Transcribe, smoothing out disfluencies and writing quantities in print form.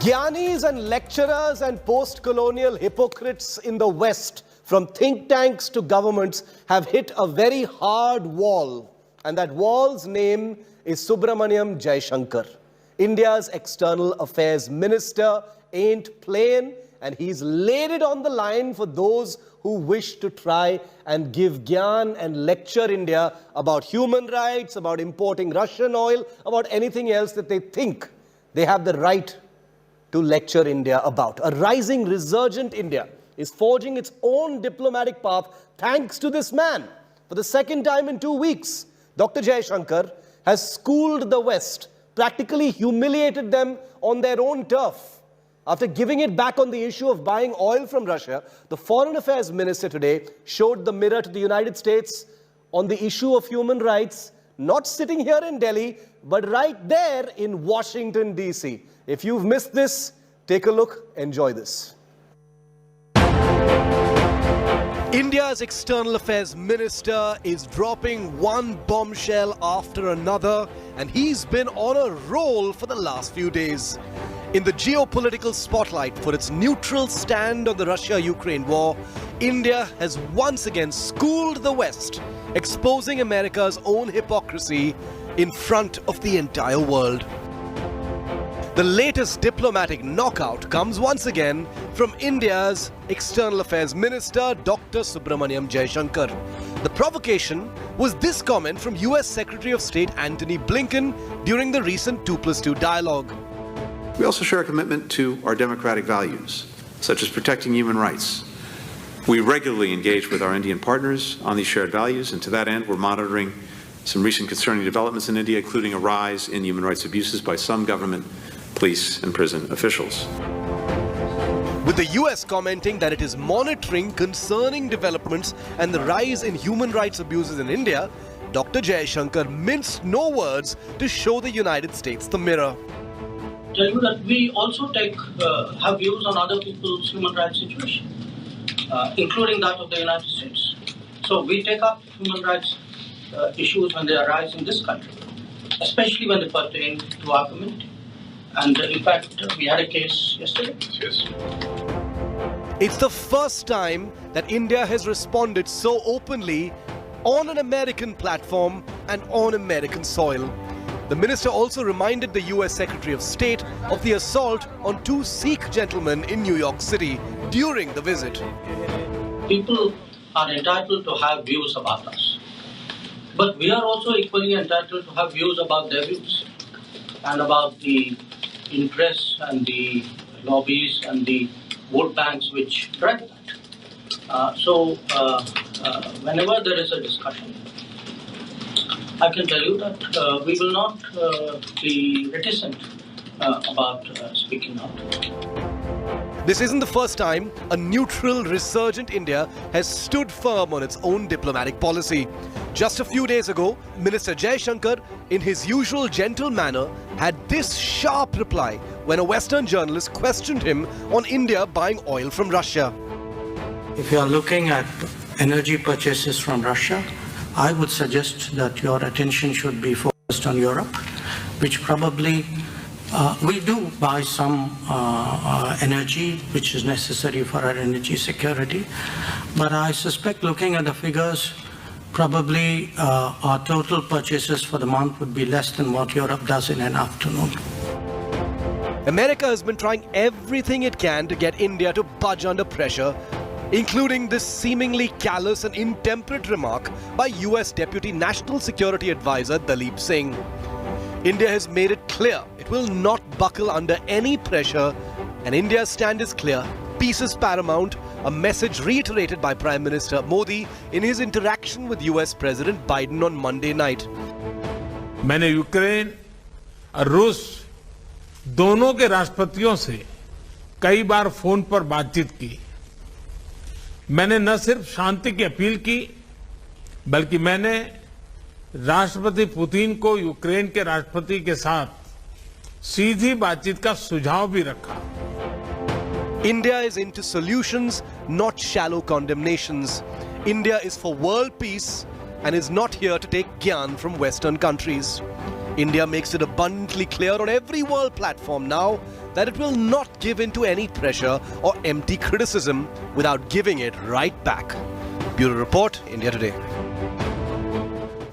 Gyanis and lecturers and post-colonial hypocrites in the West, from think tanks to governments, have hit a very hard wall. And that wall's name is Subramaniam Jaishankar. India's external affairs minister ain't playing, and he's laid it on the line for those who wish to try and give gyan and lecture India about human rights, about importing Russian oil, about anything else that they think they have the right to lecture India about. A rising, resurgent India is forging its own diplomatic path thanks to this man. For the second time in 2 weeks, Dr. Jaishankar has schooled the West, practically humiliated them on their own turf. After giving it back on the issue of buying oil from Russia, the Foreign Affairs Minister today showed the mirror to the United States on the issue of human rights, not sitting here in Delhi, but right there in Washington, D.C. If you've missed this, take a look, enjoy this. India's External Affairs Minister is dropping one bombshell after another, and he's been on a roll for the last few days. In the geopolitical spotlight for its neutral stand on the Russia-Ukraine war, India has once again schooled the West, exposing America's own hypocrisy in front of the entire world. The latest diplomatic knockout comes once again from India's External Affairs Minister, Dr. Subramaniam Jaishankar. The provocation was this comment from US Secretary of State Antony Blinken during the recent 2+2 dialogue. We also share a commitment to our democratic values, such as protecting human rights. We regularly engage with our Indian partners on these shared values, and to that end, we're monitoring some recent concerning developments in India, including a rise in human rights abuses by some government, police, and prison officials. With the US commenting that it is monitoring concerning developments and the rise in human rights abuses in India, Dr. Jaishankar minced no words to show the United States the mirror. Tell you that we also have views on other people's human rights situation, including that of the United States. So we take up human rights issues when they arise in this country, especially when they pertain to our community. And in fact, we had a case yesterday. Yes. It's the first time that India has responded so openly on an American platform and on American soil. The minister also reminded the US Secretary of State of the assault on 2 Sikh gentlemen in New York City during the visit. People are entitled to have views about us, but we are also equally entitled to have views about their views and about the interests and the lobbies and the vote banks which drive that. Whenever there is a discussion, I can tell you that we will not be reticent about speaking out. This isn't the first time a neutral, resurgent India has stood firm on its own diplomatic policy. Just a few days ago, Minister Jaishankar, in his usual gentle manner, had this sharp reply when a Western journalist questioned him on India buying oil from Russia. If you are looking at energy purchases from Russia, I would suggest that your attention should be focused on Europe, which probably we do buy some energy which is necessary for our energy security, but I suspect, looking at the figures, probably our total purchases for the month would be less than what Europe does in an afternoon. America has been trying everything it can to get India to budge under pressure, including this seemingly callous and intemperate remark by US Deputy National Security Advisor Dalip Singh. India has made it clear it will not buckle under any pressure, and India's stand is clear. Peace is paramount, a message reiterated by Prime Minister Modi in his interaction with US President Biden on Monday night. मैंने Ukraine और रूस दोनों के राष्ट्रपतियों से कई बार phone पर बातचीत की। मैंने न सिर्फ शांति की अपील की, बल्कि मैंने राष्ट्रपति पुतिन को यूक्रेन के राष्ट्रपति के साथ सीधी बातचीत का सुझाव भी रखा। India is into solutions, not shallow condemnations. India is for world peace and is not here to take gyan from Western countries. India makes it abundantly clear on every world platform now that it will not give in to any pressure or empty criticism without giving it right back. Bureau Report, India Today.